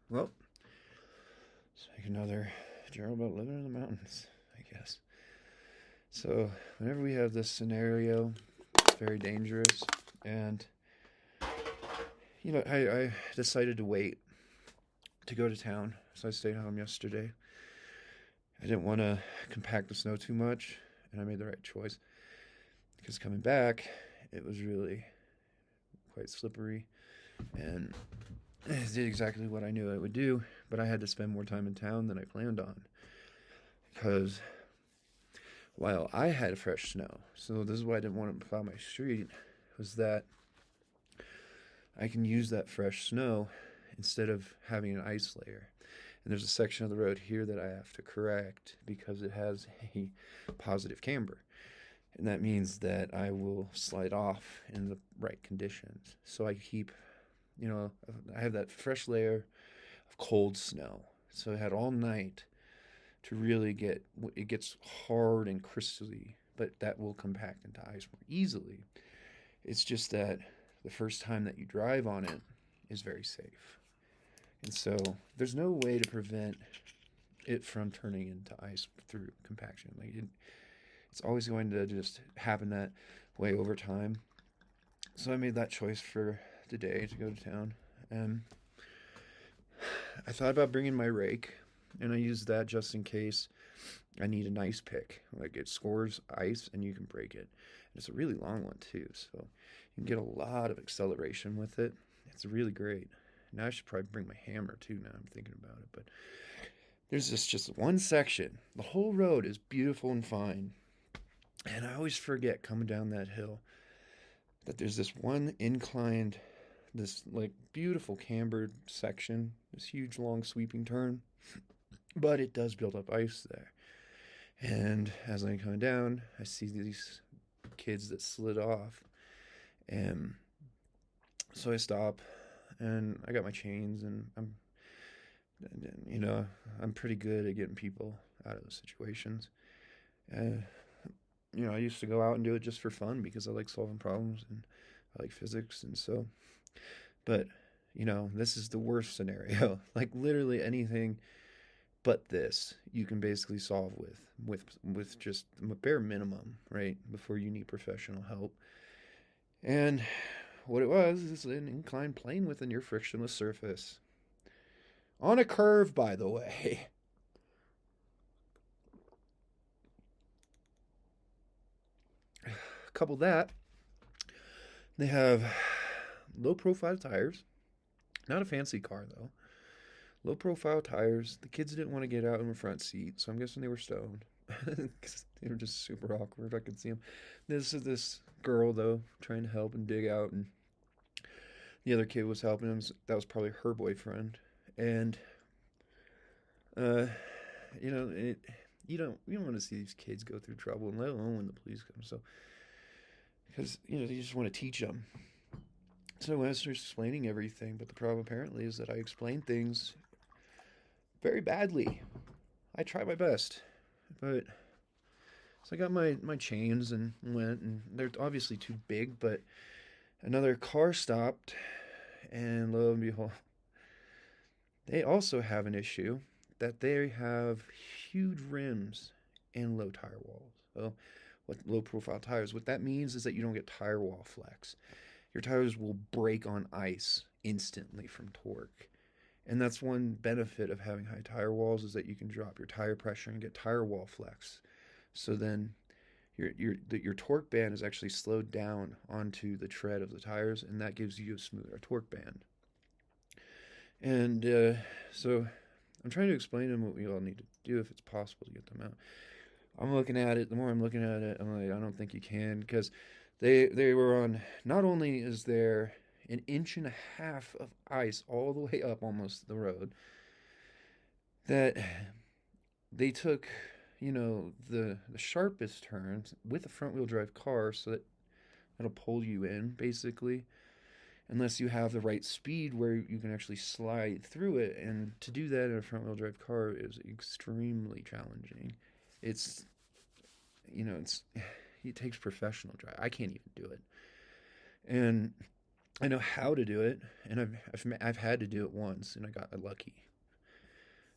Well, let's make another journal about living in the mountains, I guess. So, whenever we have this scenario, it's very dangerous. And, I decided to wait to go to town. So I stayed home yesterday. I didn't want to compact the snow too much, and I made the right choice. Because coming back, it was really quite slippery. And it did exactly what I knew it would do, but I had to spend more time in town than I planned on. Because while I had fresh snow, so this is why I didn't want to plow my street, was that I can use that fresh snow instead of having an ice layer. And there's a section of the road here that I have to correct because it has a positive camber. And that means that I will slide off in the right conditions. So I keep, I have that fresh layer of cold snow. So I had all night to really it gets hard and crystally, but that will compact into ice more easily. It's just that the first time that you drive on it is very safe. And so there's no way to prevent it from turning into ice through compaction. It's always going to just happen that way over time. So I made that choice for today to go to town. And I thought about bringing my rake, and I used that just in case I need an ice pick. Like it scores ice and you can break it. And it's a really long one too, so you can get a lot of acceleration with it. It's really great. Now I should probably bring my hammer too now I'm thinking about it. But there's just one section. The whole road is beautiful and fine. And I always forget coming down that hill that there's this one inclined, this like beautiful cambered section, this huge long sweeping turn. But it does build up ice there. And as I'm coming down, I see these kids that slid off. And so I stop and I got my chains and you know, I'm pretty good at getting people out of those situations. Uh, I used to go out and do it just for fun because I like solving problems and I like physics. And so, but, this is the worst scenario. Like literally anything but this you can basically solve with just a bare minimum, right? Before you need professional help. And what it was is an inclined plane with a near frictionless surface. On a curve, by the way. Couple that, they have low profile tires. Not a fancy car, though. Low profile tires. The kids didn't want to get out in the front seat, so I'm guessing they were stoned. They were just super awkward. I could see them. This is this girl, though, trying to help and dig out, and the other kid was helping him. That was probably her boyfriend. And, uh, it, you don't want to see these kids go through trouble, and let alone when the police come. So, because you just want to teach them. So I started explaining everything, but the problem apparently is that I explain things very badly. I try my best, but so I got my chains and went, and they're obviously too big. But another car stopped, and lo and behold, they also have an issue that they have huge rims and low tire walls. So, what low profile tires? What that means is that you don't get tire wall flex. Your tires will break on ice instantly from torque. And that's one benefit of having high tire walls is that you can drop your tire pressure and get tire wall flex. So then your torque band is actually slowed down onto the tread of the tires, and that gives you a smoother torque band. And so I'm trying to explain to them what we all need to do if it's possible to get them out. I'm looking at it. The more I'm looking at it, I'm like, I don't think you can because they were on. Not only is there an inch and a half of ice all the way up almost the road, that they took, the sharpest turns with a front wheel drive car, so that it'll pull you in basically, unless you have the right speed where you can actually slide through it. And to do that in a front wheel drive car is extremely challenging. It's it's it takes professional drive. I can't even do it. And I know how to do it, and I've had to do it once, and I got lucky,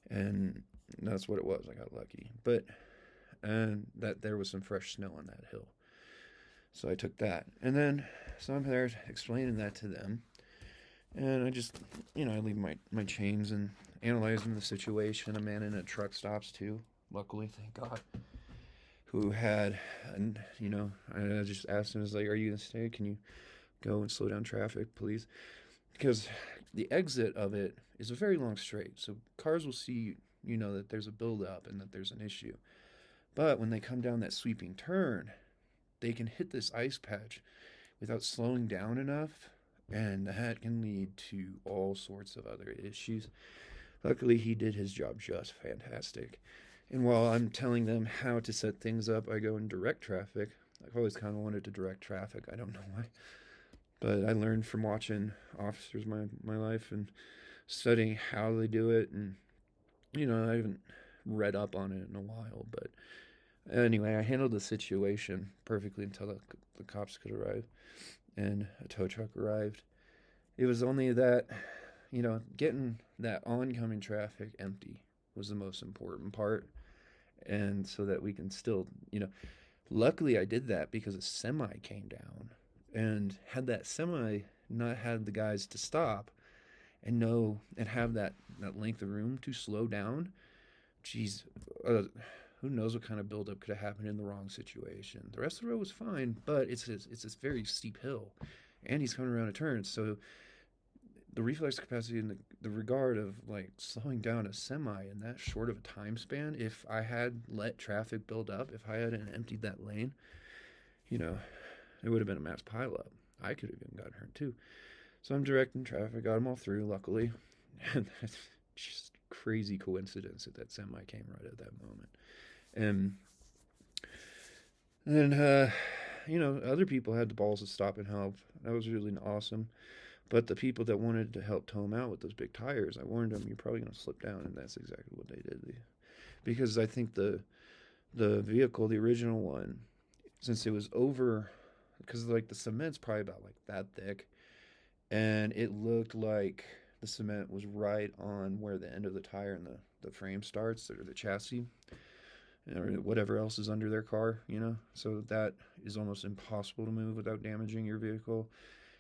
and that's what it was. I got lucky, but and that there was some fresh snow on that hill, so I took that, and then so I'm there explaining that to them, and I just I leave my chains and analyzing the situation. A man in a truck stops too. Luckily, thank God. Who had, and I just asked him, I was like, "Are you gonna stay? Can you go and slow down traffic, please?" Because the exit of it is a very long straight, so cars will see, that there's a buildup and that there's an issue. But when they come down that sweeping turn, they can hit this ice patch without slowing down enough, and that can lead to all sorts of other issues. Luckily, he did his job just fantastic. And while I'm telling them how to set things up, I go and direct traffic. I've always kind of wanted to direct traffic. I don't know why. But I learned from watching officers my life and studying how they do it. And, I haven't read up on it in a while. But anyway, I handled the situation perfectly until the cops could arrive and a tow truck arrived. It was only that, getting that oncoming traffic empty was the most important part. And so that we can still, luckily I did that because a semi came down. And had that semi not had the guys to stop and have that length of room to slow down, geez, who knows what kind of buildup could have happened in the wrong situation. The rest of the road was fine, but it's this very steep hill, and he's coming around a turn, so the reflex capacity in the regard of like slowing down a semi in that short of a time span, if I had let traffic build up, if I hadn't emptied that lane, it would have been a mass pileup. I could have even gotten hurt too. So I'm directing traffic, got them all through, luckily. And that's just crazy coincidence that semi came right at that moment. And then, other people had the balls to stop and help. That was really awesome. But the people that wanted to help tow him out with those big tires, I warned them, you're probably going to slip down, and that's exactly what they did. Because I think the vehicle, the original one, since it was over, because like the cement's probably about like that thick, and it looked like the cement was right on where the end of the tire and the frame starts, or the chassis, or whatever else is under their car, So that is almost impossible to move without damaging your vehicle.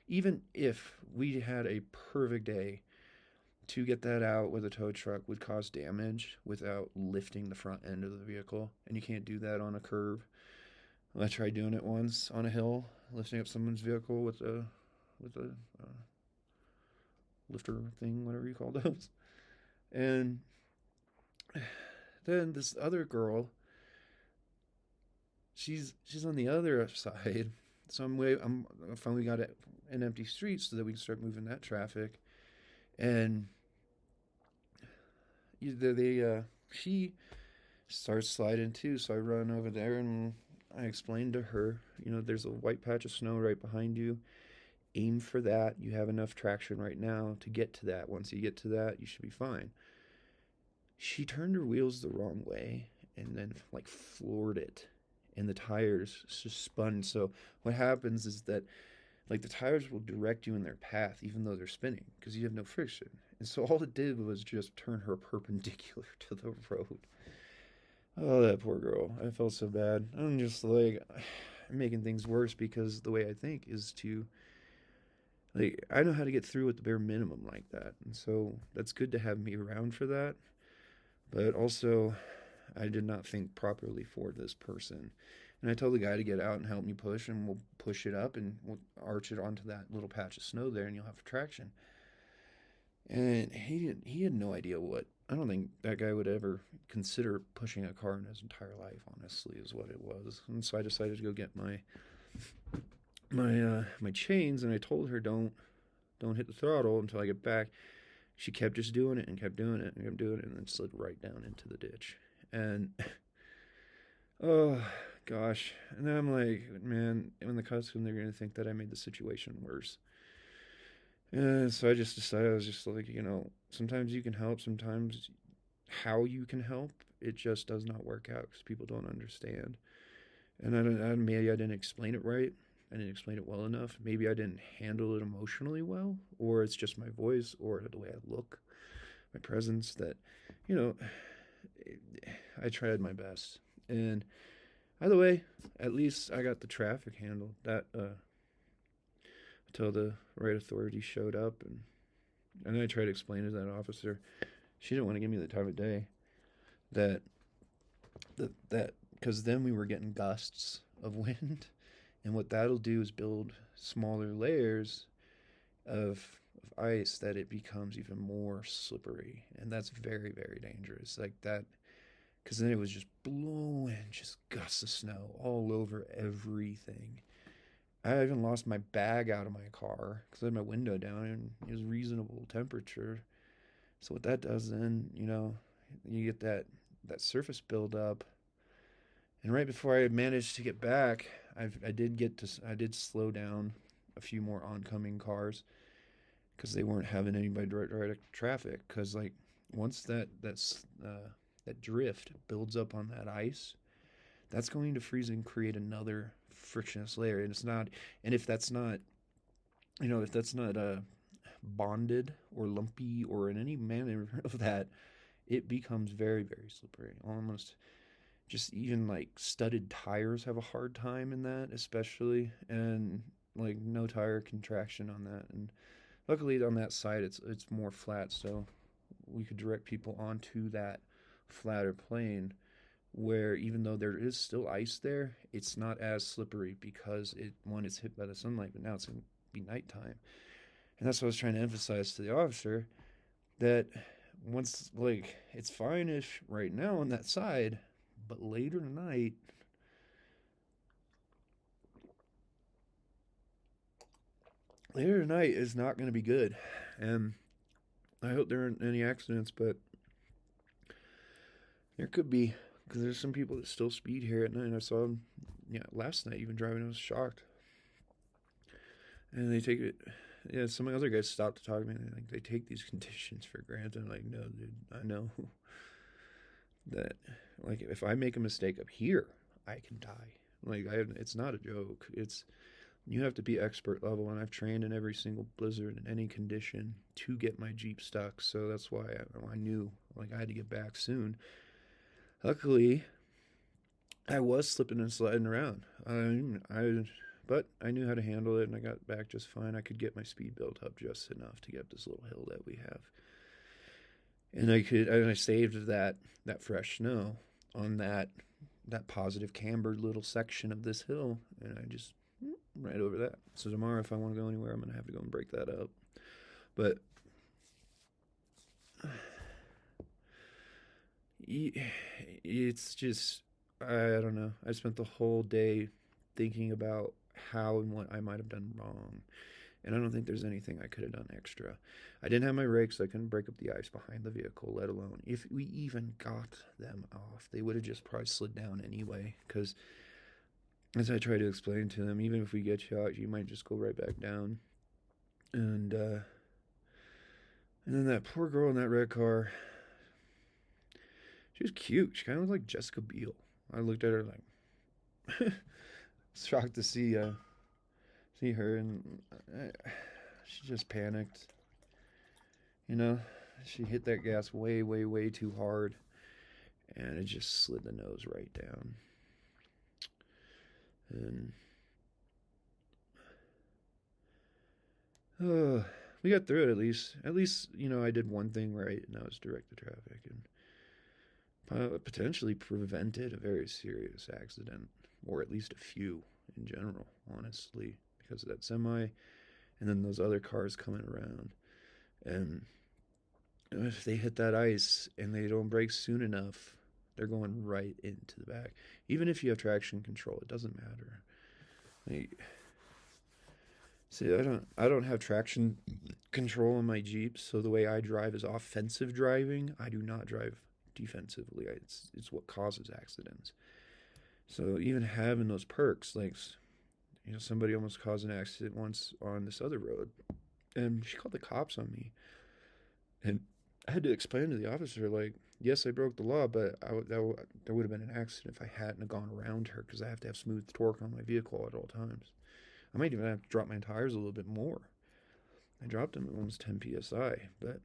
Even if we had a perfect day, to get that out with a tow truck would cause damage without lifting the front end of the vehicle, and you can't do that on a curve. I tried doing it once on a hill, lifting up someone's vehicle with a lifter thing, whatever you call those. And then this other girl, she's on the other side. So I'm finally got an empty street so that we can start moving that traffic. And she starts sliding too. So I run over there and I explained to her, there's a white patch of snow right behind you. Aim for that. You have enough traction right now to get to that. Once you get to that, you should be fine. She turned her wheels the wrong way and then like floored it, and the tires just spun. So what happens is that like the tires will direct you in their path even though they're spinning because you have no friction. And so all it did was just turn her perpendicular to the road. Oh, that poor girl. I felt so bad. I'm just like making things worse because the way I think is to like I know how to get through with the bare minimum like that. And so that's good to have me around for that. But also I did not think properly for this person. And I told the guy to get out and help me push, and we'll push it up and we'll arch it onto that little patch of snow there, and you'll have traction. And he had no idea what. I don't think that guy would ever consider pushing a car in his entire life, honestly, is what it was. And so I decided to go get my chains, and I told her don't hit the throttle until I get back. She kept just doing it and kept doing it and kept doing it, and then slid right down into the ditch. And oh gosh. And then I'm like, man, when the cops come, they're gonna think that I made the situation worse. And so I just decided, I was just like, sometimes you can help, sometimes how you can help, it just does not work out because people don't understand. And maybe I didn't explain it right. I didn't explain it well enough. Maybe I didn't handle it emotionally well, or it's just my voice or the way I look, my presence that, you know, I tried my best. And either way, at least I got the traffic handled. That until the right authority showed up, and then I tried to explain to that officer. She didn't want to give me the time of day. That that because then we were getting gusts of wind, and what that'll do is build smaller layers of ice that it becomes even more slippery, and that's very very dangerous. Like that, because then it was just blowing just gusts of snow all over everything. I even lost my bag out of my car because I had my window down and it was reasonable temperature. So what that does then, you get that surface buildup. And right before I managed to get back, I did slow down a few more oncoming cars because they weren't having anybody direct traffic. Because like once that drift builds up on that ice, that's going to freeze and create another frictionless layer. And it's not, and if that's not bonded or lumpy or in any manner of that, it becomes very very slippery. Almost just even like studded tires have a hard time in that, especially, and like no tire contraction on that. And luckily on that side, it's more flat, so we could direct people onto that flatter plane where even though there is still ice there, it's not as slippery because it's hit by the sunlight, but now it's gonna be nighttime. And that's what I was trying to emphasize to the officer, that once like it's fine-ish right now on that side, but later tonight is not going to be good. And I hope there aren't any accidents, but there could be, because there's some people that still speed here at night. I saw them, yeah, last night even driving. I was shocked. And they take it. Yeah, some other guys stopped to talk to me. And they take these conditions for granted. I'm like, no, dude, I know that like if I make a mistake up here, I can die. Like it's not a joke. You have to be expert level, and I've trained in every single blizzard in any condition to get my Jeep stuck. So that's why I knew like I had to get back soon. Luckily, I was slipping and sliding around. But I knew how to handle it, and I got back just fine. I could get my speed built up just enough to get up this little hill that we have, and I saved that fresh snow on that positive cambered little section of this hill, and I just right over that. So tomorrow, if I want to go anywhere, I'm gonna have to go and break that up. But it's just I don't know. I spent the whole day thinking about how and what I might have done wrong. And I don't think there's anything I could have done extra. I didn't have my rakes, so I couldn't break up the ice behind the vehicle, let alone if we even got them off. They would have just probably slid down anyway, because as I try to explain to them, even if we get you out, you might just go right back down. And then that poor girl in that red car, she was cute. She kind of looked like Jessica Biel. I looked at her like, shocked to see her, and she just panicked. She hit that gas way, way, way too hard, and it just slid the nose right down. And we got through it at least. At least, I did one thing right, and that was direct the traffic and potentially prevented a very serious accident, or at least a few in general, honestly, because of that semi and then those other cars coming around. And if they hit that ice and they don't brake soon enough, they're going right into the back. Even if you have traction control, it doesn't matter. See, I don't have traction control on my Jeep, so the way I drive is offensive driving. I do not drive defensively. It's what causes accidents. So even having those perks, like somebody almost caused an accident once on this other road, and she called the cops on me, and I had to explain to the officer, like, yes, I broke the law, but there would have been an accident if I hadn't gone around her, because I have to have smooth torque on my vehicle at all times. I might even have to drop my tires a little bit more. I dropped them at almost 10 psi, but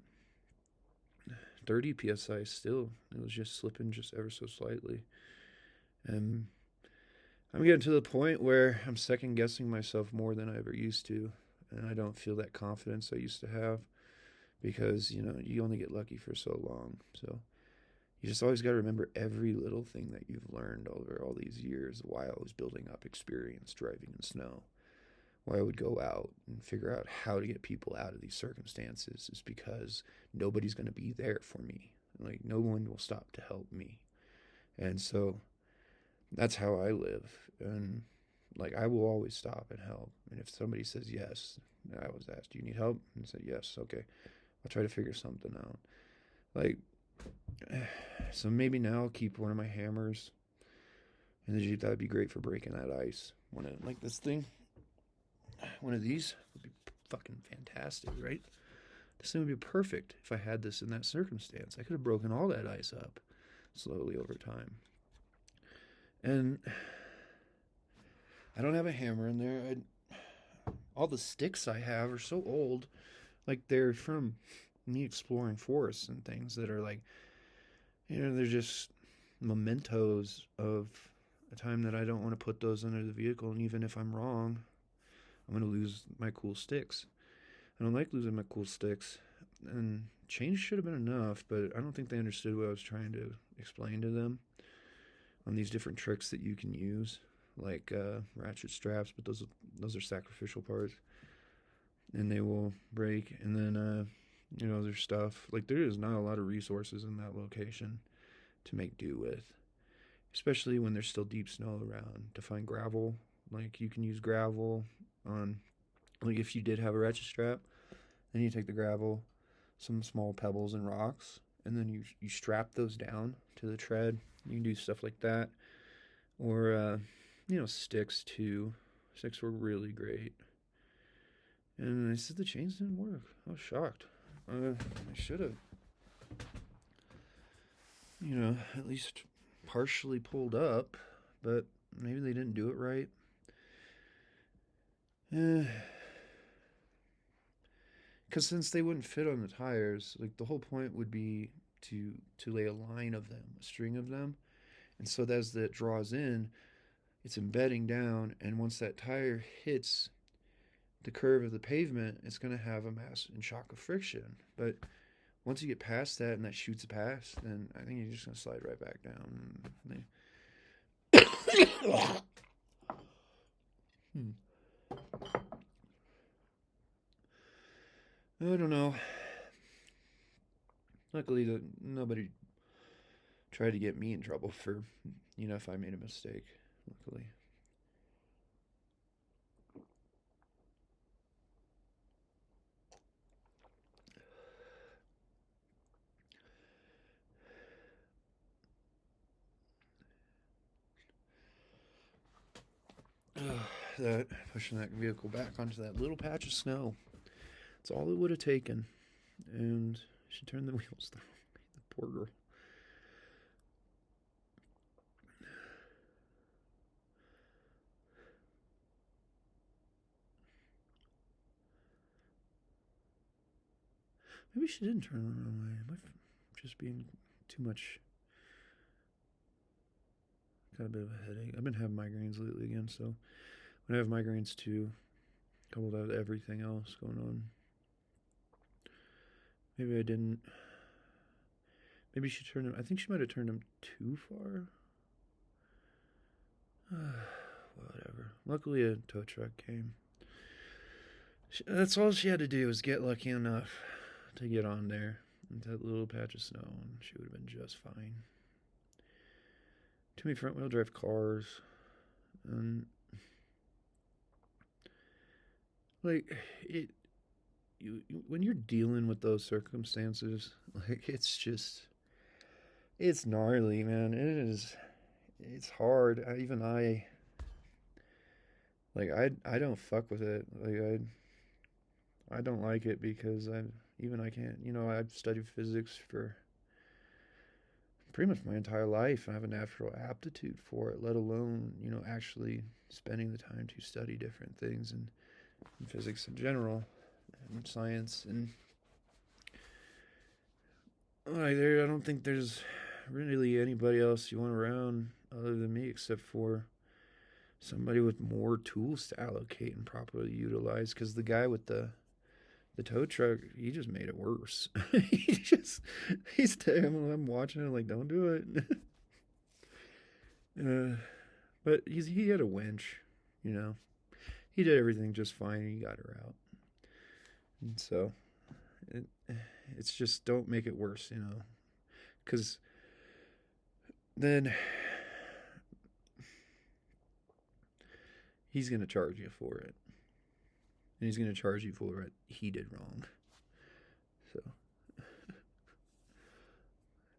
30 psi still, it was just slipping just ever so slightly. And I'm getting to the point where I'm second guessing myself more than I ever used to, and I don't feel that confidence I used to have because, you only get lucky for so long. So you just always got to remember every little thing that you've learned over all these years while I was building up experience driving in snow. Why I would go out and figure out how to get people out of these circumstances is because nobody's going to be there for me. Like, no one will stop to help me. And so that's how I live. And like, I will always stop and help. And if somebody says yes, I was asked, do you need help? And I said, yes. Okay. I'll try to figure something out. Like, so maybe now I'll keep one of my hammers in the Jeep. That would be great for breaking that ice. Like this thing. One of these would be fucking fantastic, right? This thing would be perfect if I had this in that circumstance. I could have broken all that ice up slowly over time. And I don't have a hammer in there. All the sticks I have are so old. Like, they're from me exploring forests and things that are like, they're just mementos of a time that I don't want to put those under the vehicle. And even if I'm wrong, I'm going to lose my cool sticks. I don't like losing my cool sticks. And change should have been enough, but I don't think they understood what I was trying to explain to them on these different tricks that you can use, like ratchet straps, but those are sacrificial parts. And they will break. And then, there's stuff. Like, there is not a lot of resources in that location to make do with, especially when there's still deep snow around. To find gravel, like, you can use gravel on, like, if you did have a ratchet strap, then you take the gravel, some small pebbles and rocks, and then you strap those down to the tread. You can do stuff like that. Or, sticks too. Sticks were really great. And I said the chains didn't work. I was shocked. I should have, at least partially pulled up, but maybe they didn't do it right. Because since they wouldn't fit on the tires, like, the whole point would be to lay a line of them, a string of them. And so as that draws in, it's embedding down, and once that tire hits the curve of the pavement, it's going to have a mass and shock of friction. But once you get past that and that shoots past, then I think you're just going to slide right back down. I don't know. Luckily, nobody tried to get me in trouble for, if I made a mistake. Luckily. That pushing that vehicle back onto that little patch of snow. That's all it would have taken. And she turned the wheels the wrong way. The poor girl. Maybe she didn't turn the wrong way. It might just being too much. Got a bit of a headache. I've been having migraines lately again, so when I have migraines too, coupled with everything else going on. Maybe I didn't. Maybe she turned him. I think she might have turned him too far. Whatever. Luckily, a tow truck came. That's all she had to do was get lucky enough to get on there into that little patch of snow, and she would have been just fine. Too many front-wheel drive cars, and like when you're dealing with those circumstances, like, it's gnarly, man. It's hard. I don't fuck with it. Like, I don't like it because I can't. I've studied physics for pretty much my entire life. I have a natural aptitude for it, let alone, actually spending the time to study different things and physics in general and science. And I don't think there's really anybody else you want around other than me, except for somebody with more tools to allocate and properly utilize. Because the guy with the tow truck, he just made it worse. I'm watching it like, don't do it. But he had a winch, you know. He did everything just fine and he got her out. And so it's just, don't make it worse, because then he's going to charge you for it. And he's going to charge you for what he did wrong. So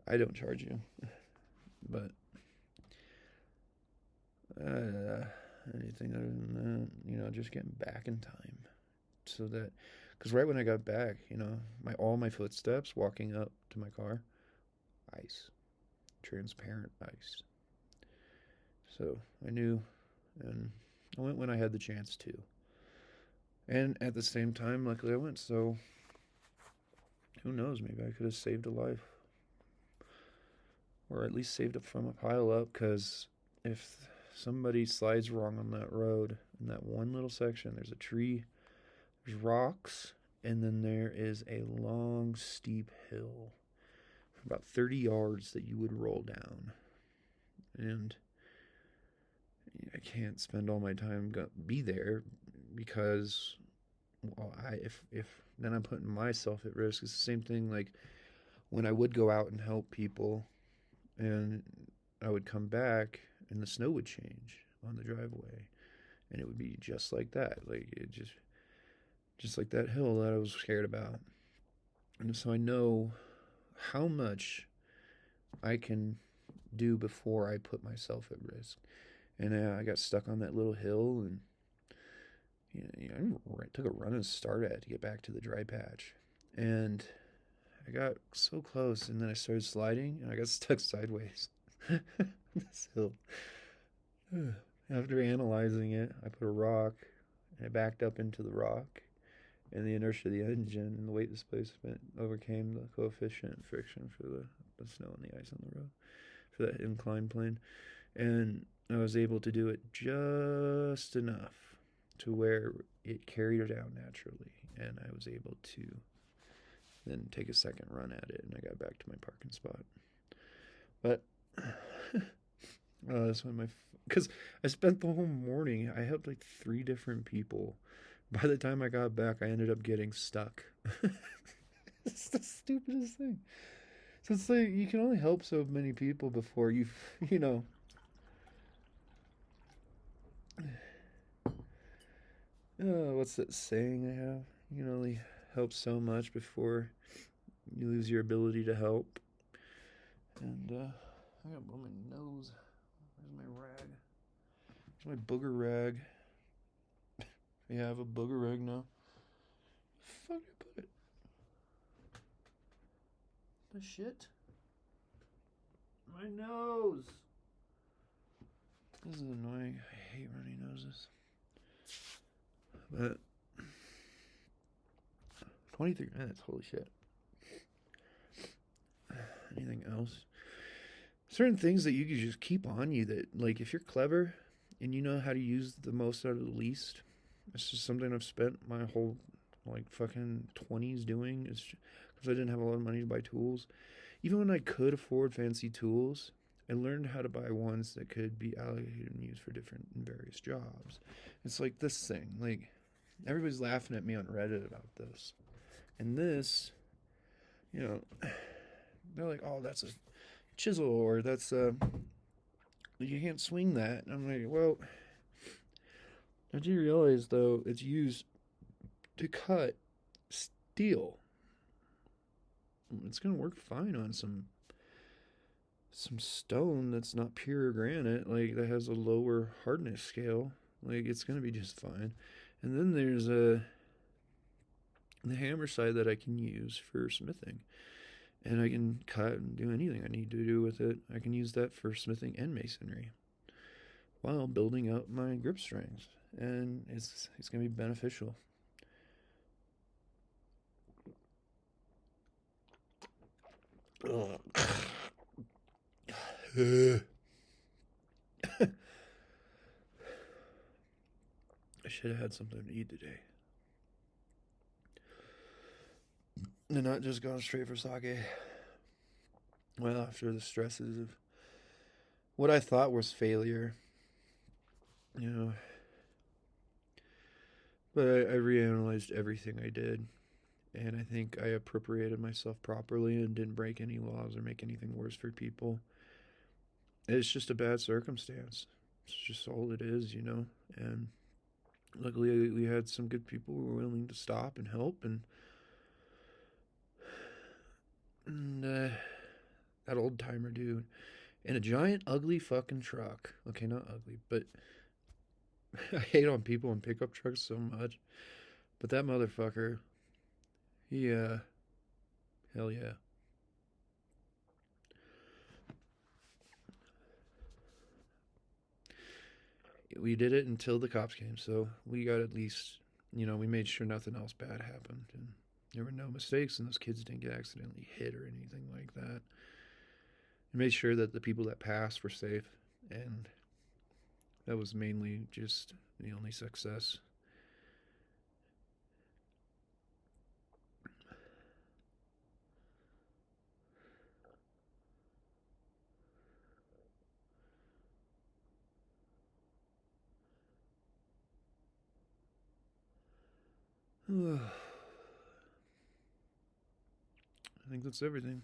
I don't charge you. But anything other than that, just getting back in time. So that, because right when I got back, all my footsteps walking up to my car, ice. Transparent ice. So I knew, and I went when I had the chance to. And at the same time, luckily I went, so who knows, maybe I could have saved a life. Or at least saved it from a pile up, because if somebody slides wrong on that road, in that one little section, there's a tree, there's rocks, and then there is a long, steep hill, about 30 yards that you would roll down. And I can't spend all my time be there, because if then I'm putting myself at risk. It's the same thing like when I would go out and help people, and I would come back and the snow would change on the driveway, and it would be just like that, like it just like that hill that I was scared about. And so I know how much I can do before I put myself at risk. And I got stuck on that little hill, and I took a running start at it to get back to the dry patch. And I got so close, and then I started sliding, and I got stuck sideways. This hill. After analyzing it, I put a rock, and I backed up into the rock, and the inertia of the engine and the weight displacement overcame the coefficient of friction for the snow and the ice on the road, for that inclined plane. And I was able to do it just enough to where it carried her down naturally, and I was able to then take a second run at it, and I got back to my parking spot. But that's when because I spent the whole morning, I helped like 3 different people. By the time I got back, I ended up getting stuck. It's the stupidest thing. So it's like, you can only help so many people before what's that saying I have? You can only help so much before you lose your ability to help. And I gotta blow my nose. Where's my rag? Where's my booger rag? Yeah, I have a booger rag now. Fuck, I put it. The shit. My nose. This is annoying. I hate runny noses. But 23 minutes, holy shit. Anything else? Certain things that you can just keep on you, that, like, if you're clever and you know how to use the most out of the least, it's just something I've spent my whole, like, fucking 20s doing. It's because I didn't have a lot of money to buy tools. Even when I could afford fancy tools, I learned how to buy ones that could be allocated and used for different and various jobs. It's like this thing. Like, everybody's laughing at me on Reddit about this. And this, they're like, oh, that's a chisel, or that's you can't swing that. And I'm like, well, I do realize, though, it's used to cut steel. It's gonna work fine on some stone that's not pure granite, like that has a lower hardness scale. Like, it's gonna be just fine. And then there's the hammer side that I can use for smithing. And I can cut and do anything I need to do with it. I can use that for smithing and masonry while building up my grip strength. And it's going to be beneficial. I should have had something to eat today. And not just gone straight for sake. Well, after the stresses of what I thought was failure, you know. But I reanalyzed everything I did. And I think I appropriated myself properly and didn't break any laws or make anything worse for people. It's just a bad circumstance. It's just all it is, you know. And luckily, we had some good people who were willing to stop and help. And that old timer dude in a giant, ugly fucking truck. Okay, not ugly, but I hate on people in pickup trucks so much. But that motherfucker, he, hell yeah. We did it until the cops came, so we got at least, we made sure nothing else bad happened. And there were no mistakes, and those kids didn't get accidentally hit or anything like that. We made sure that the people that passed were safe, and that was mainly just the only success. I think that's everything.